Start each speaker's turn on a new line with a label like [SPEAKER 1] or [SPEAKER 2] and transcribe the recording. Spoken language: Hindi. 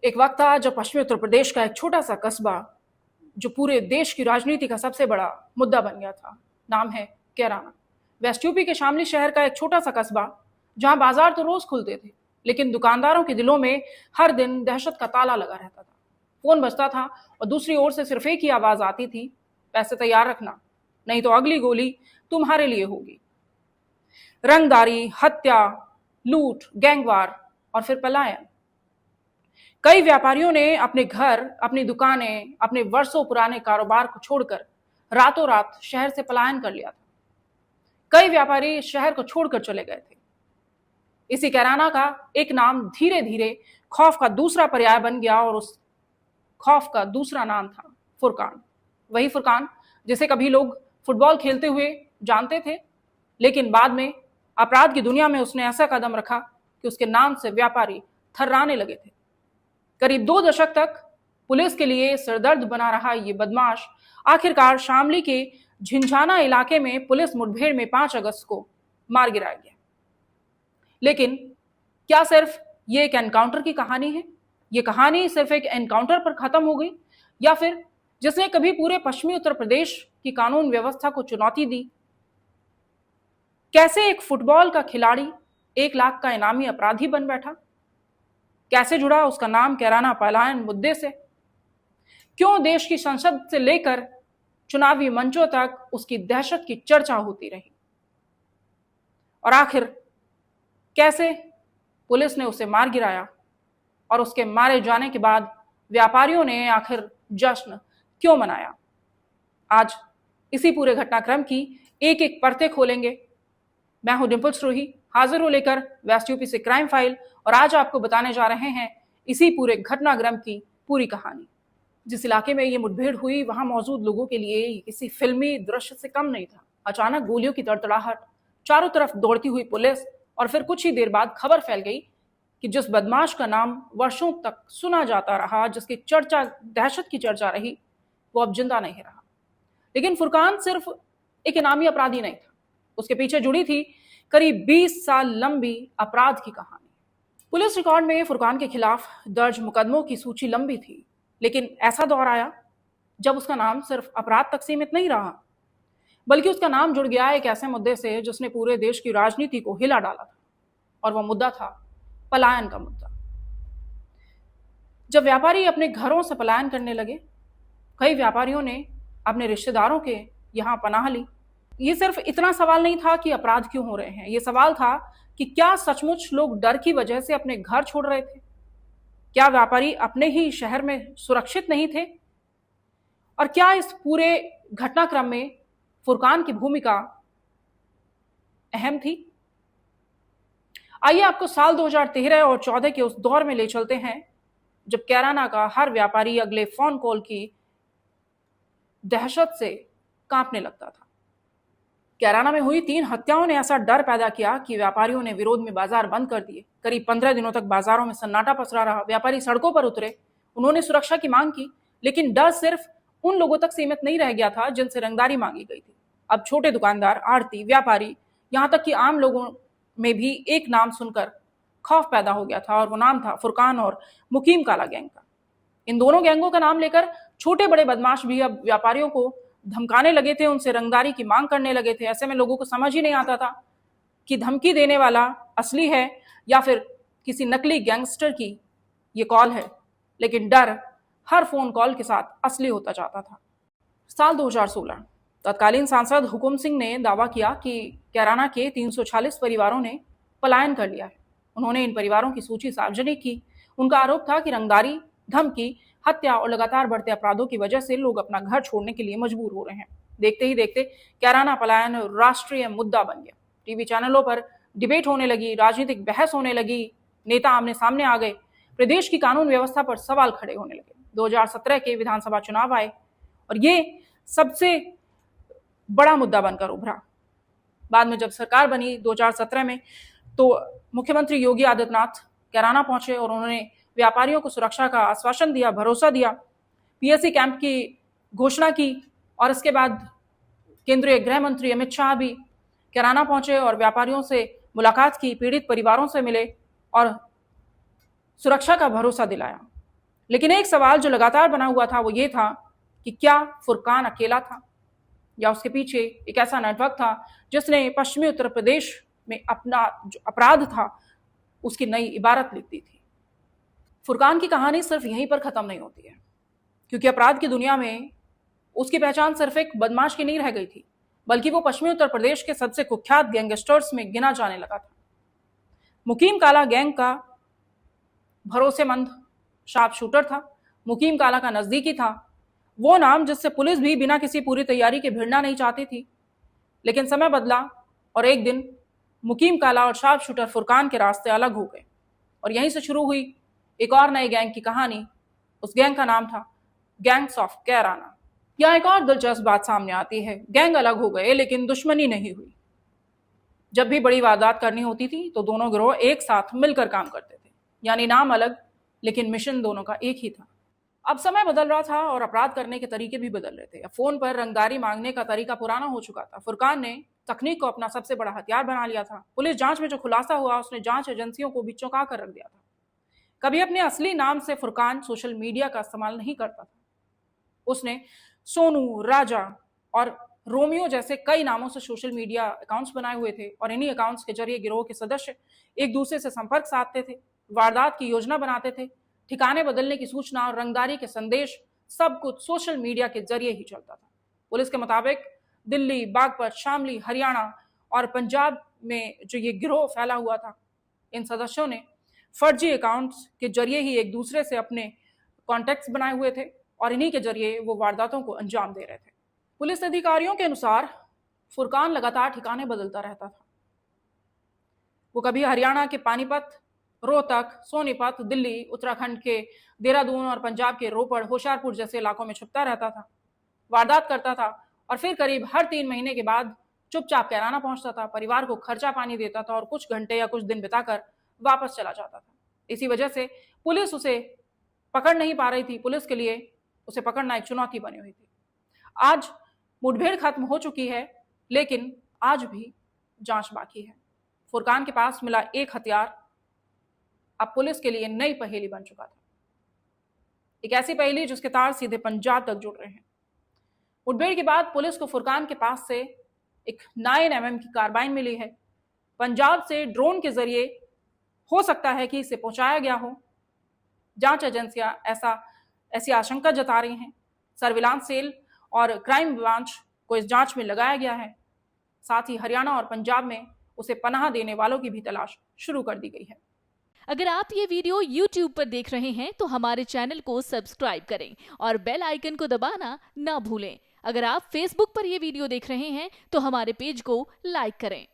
[SPEAKER 1] एक वक्त था जब पश्चिमी उत्तर प्रदेश का एक छोटा सा कस्बा जो पूरे देश की राजनीति का सबसे बड़ा मुद्दा बन गया था, नाम है कैराना। वेस्ट यूपी के शामली शहर का एक छोटा सा कस्बा जहां बाजार तो रोज खुलते थे, लेकिन दुकानदारों के दिलों में हर दिन दहशत का ताला लगा रहता था। फोन बजता था और दूसरी ओर से सिर्फ एक ही आवाज आती थी, पैसे तैयार रखना, नहीं तो अगली गोली तुम्हारे लिए होगी। रंगदारी, हत्या, लूट, गैंगवार और फिर पलायन। कई व्यापारियों ने अपने घर, अपनी दुकानें, अपने वर्षों पुराने कारोबार को छोड़कर रातों रात शहर से पलायन कर लिया था। कई व्यापारी शहर को छोड़कर चले गए थे। इसी कैराना का एक नाम धीरे धीरे खौफ का दूसरा पर्याय बन गया और उस खौफ का दूसरा नाम था फुरकान। वही फुरकान जिसे कभी लोग फुटबॉल खेलते हुए जानते थे, लेकिन बाद में अपराध की दुनिया में उसने ऐसा कदम रखा कि उसके नाम से व्यापारी थर्राने लगे थे। करीब 2 दशक तक पुलिस के लिए सरदर्द बना रहा ये बदमाश आखिरकार शामली के झिंझाना इलाके में पुलिस मुठभेड़ में 5 अगस्त को मार गिराया गया। लेकिन क्या सिर्फ ये एक एनकाउंटर की कहानी है? ये कहानी सिर्फ एक एनकाउंटर पर खत्म हो गई, या फिर जिसने कभी पूरे पश्चिमी उत्तर प्रदेश की कानून व्यवस्था को चुनौती दी? कैसे एक फुटबॉल का खिलाड़ी 1 लाख का इनामी अपराधी बन बैठा? कैसे जुड़ा उसका नाम कैराना पलायन मुद्दे से? क्यों देश की संसद से लेकर चुनावी मंचों तक उसकी दहशत की चर्चा होती रही? और आखिर कैसे पुलिस ने उसे मार गिराया? और उसके मारे जाने के बाद व्यापारियों ने आखिर जश्न क्यों मनाया? आज इसी पूरे घटनाक्रम की एक एक परतें खोलेंगे। मैं हूं डिंपल सरोही, हाजिर हूं लेकर वेस्ट यूपी से क्राइम फाइल, और आज आपको बताने जा रहे हैं इसी पूरे घटनाक्रम की पूरी कहानी। जिस इलाके में ये मुठभेड़ हुई, वहां मौजूद लोगों के लिए किसी फिल्मी दृश्य से कम नहीं था। अचानक गोलियों की तड़तड़ाहट, चारों तरफ दौड़ती हुई पुलिस, और फिर कुछ ही देर बाद खबर फैल गई कि जिस बदमाश का नाम वर्षों तक सुना जाता रहा, जिसकी चर्चा, दहशत की चर्चा रही, वो अब जिंदा नहीं रहा। लेकिन फुरकान सिर्फ एक इनामी अपराधी नहीं था, उसके पीछे जुड़ी थी करीब 20 साल लंबी अपराध की कहानी। पुलिस रिकॉर्ड में फुरकान के खिलाफ दर्ज मुकदमों की सूची लंबी थी, लेकिन ऐसा दौर आया जब उसका नाम सिर्फ अपराध तक सीमित नहीं रहा, बल्कि उसका नाम जुड़ गया एक ऐसे मुद्दे से जिसने पूरे देश की राजनीति को हिला डाला था, और वह मुद्दा था पलायन का मुद्दा। जब व्यापारी अपने घरों से पलायन करने लगे, कई व्यापारियों ने अपने रिश्तेदारों के यहां पनाह ली। ये सिर्फ इतना सवाल नहीं था कि अपराध क्यों हो रहे हैं, ये सवाल था कि क्या सचमुच लोग डर की वजह से अपने घर छोड़ रहे थे? क्या व्यापारी अपने ही शहर में सुरक्षित नहीं थे? और क्या इस पूरे घटनाक्रम में फुरकान की भूमिका अहम थी? आइए आपको साल 2013 और 14 के उस दौर में ले चलते हैं जब कैराना का हर व्यापारी अगले फोन कॉल की दहशत से कांपने लगता था। कैराना में हुई 3 हत्याओं ने ऐसा डर पैदा किया कि व्यापारियों ने विरोध में बाजार बंद कर दिए। करीब 15 दिनों तक बाजारों में सन्नाटा पसरा रहा। व्यापारी सड़कों पर उतरे, उन्होंने सुरक्षा की मांग की, लेकिन डर सिर्फ उन लोगों तक सीमित नहीं रह गया था जिनसे रंगदारी मांगी गई थी। अब छोटे दुकानदार, आड़ती, व्यापारी, यहां तक कि आम लोगों में भी एक नाम सुनकर खौफ पैदा हो गया था, और वो नाम था फुरकान और मुकीम काला गैंग का। इन दोनों गैंगों का नाम लेकर छोटे बड़े बदमाश भी अब व्यापारियों को धमकाने लगे थे, उनसे रंगदारी की मांग करने लगे थे। ऐसे में लोगों को समझ ही नहीं आता था कि धमकी देने वाला असली है या फिर किसी नकली गैंगस्टर की ये कॉल है। लेकिन डर हर फोन कॉल के साथ असली होता जाता था। साल 2016 तत्कालीन सांसद हुकुम सिंह ने दावा किया कि कैराना के 346 परिवारों ने पलायन कर लिया है। उन्होंने इन परिवारों की सूची सार्वजनिक की। उनका आरोप था कि रंगदारी, धमकी, हत्या और लगातार बढ़ते अपराधों की वजह से लोग अपना घर छोड़ने के लिए मजबूर हो रहे हैं। देखते ही देखते कैराना पलायन राष्ट्रीय मुद्दा बन गया। टीवी चैनलों पर डिबेट होने लगी, राजनीतिक बहस होने लगी, नेता आमने सामने आ गए, प्रदेश की कानून व्यवस्था पर सवाल खड़े होने लगे। 2017 के विधानसभा चुनाव आए और ये सबसे बड़ा मुद्दा बनकर उभरा। बाद में जब सरकार बनी 2017 में, तो मुख्यमंत्री योगी आदित्यनाथ कैराना पहुंचे और उन्होंने व्यापारियों को सुरक्षा का आश्वासन दिया, भरोसा दिया, पीएससी कैंप की घोषणा की, और इसके बाद केंद्रीय गृह मंत्री अमित शाह भी कैराना पहुंचे और व्यापारियों से मुलाकात की, पीड़ित परिवारों से मिले और सुरक्षा का भरोसा दिलाया। लेकिन एक सवाल जो लगातार बना हुआ था वो ये था कि क्या फुरकान अकेला था या उसके पीछे एक ऐसा नेटवर्क था जिसने पश्चिमी उत्तर प्रदेश में अपना जो अपराध था उसकी नई इबारत लिख दी थी। फुरकान की कहानी सिर्फ यहीं पर खत्म नहीं होती है, क्योंकि अपराध की दुनिया में उसकी पहचान सिर्फ एक बदमाश की नहीं रह गई थी, बल्कि वो पश्चिमी उत्तर प्रदेश के सबसे कुख्यात गैंगस्टर्स में गिना जाने लगा था। मुकीम काला गैंग का भरोसेमंद शार्प शूटर था, मुकीम काला का नजदीकी था, वो नाम जिससे पुलिस भी बिना किसी पूरी तैयारी के भिड़ना नहीं चाहती थी। लेकिन समय बदला और एक दिन मुकीम काला और शार्प शूटर फुरकान के रास्ते अलग हो गए और यहीं से शुरू हुई एक और नई गैंग की कहानी। उस गैंग का नाम था गैंग्स ऑफ कैराना। यहाँ एक और दिलचस्प बात सामने आती है, गैंग अलग हो गए लेकिन दुश्मनी नहीं हुई। जब भी बड़ी वारदात करनी होती थी तो दोनों गिरोह एक साथ मिलकर काम करते थे, यानी नाम अलग लेकिन मिशन दोनों का एक ही था। अब समय बदल रहा था और अपराध करने के तरीके भी बदल रहे थे। अब फोन पर रंगदारी मांगने का तरीका पुराना हो चुका था। फुरकान ने तकनीक को अपना सबसे बड़ा हथियार बना लिया था। पुलिस जांच में जो खुलासा हुआ उसने जांच एजेंसियों को भी चौंका कर रख दिया था। कभी अपने असली नाम से फुरकान सोशल मीडिया का इस्तेमाल नहीं करता था। उसने सोनू, राजा और रोमियो जैसे कई नामों से सोशल मीडिया अकाउंट्स बनाए हुए थे और इन्हीं अकाउंट्स के जरिए गिरोह के सदस्य एक दूसरे से संपर्क साधते थे, वारदात की योजना बनाते थे, ठिकाने बदलने की सूचना और रंगदारी के संदेश, सब कुछ सोशल मीडिया के जरिए ही चलता था। पुलिस के मुताबिक दिल्ली, बागपत, शामली, हरियाणा और पंजाब में जो ये गिरोह फैला हुआ था, इन सदस्यों ने फर्जी अकाउंट्स के जरिए ही एक दूसरे से अपने कॉन्टैक्ट्स बनाए हुए थे और इन्हीं के जरिए वो वारदातों को अंजाम दे रहे थे। पुलिस अधिकारियों के अनुसार फुरकान लगातार ठिकाने बदलता रहता था। वो कभी हरियाणा के पानीपत, रोहतक, सोनीपत, दिल्ली, उत्तराखंड के देहरादून और पंजाब के रोपड़, होशियारपुर जैसे इलाकों में छुपता रहता था, वारदात करता था और फिर करीब हर 3 महीने के बाद चुपचाप कैराना पहुंचता था, परिवार को खर्चा पानी देता था और कुछ घंटे या कुछ दिन बिताकर वापस चला जाता था। इसी वजह से पुलिस उसे पकड़ नहीं पा रही थी। पुलिस के लिए उसे पकड़ना एक चुनौती बनी हुई थी। आज मुठभेड़ खत्म हो चुकी है, लेकिन आज भी जांच बाकी है। फुरकान के पास मिला एक हथियार अब पुलिस के लिए नई पहेली बन चुका था, एक ऐसी पहेली जिसके तार सीधे पंजाब तक जुड़ रहे हैं। मुठभेड़ के बाद पुलिस को फुरकान के पास से एक 9mm की कार्बाइन मिली है। पंजाब से ड्रोन के जरिए हो सकता है कि इसे पहुंचाया गया हो। जांच एजेंसियां ऐसी आशंका जता रही हैं। सर्विलांस सेल और क्राइम ब्रांच को इस जांच में लगाया गया है। साथ ही हरियाणा और पंजाब में उसे पनाह देने वालों की भी तलाश शुरू कर दी गई है।
[SPEAKER 2] अगर आप ये वीडियो YouTube पर देख रहे हैं तो हमारे चैनल को सब्सक्राइब करें और बेल आइकन को दबाना ना भूलें। अगर आप Facebook पर ये वीडियो देख रहे हैं तो हमारे पेज को लाइक करें।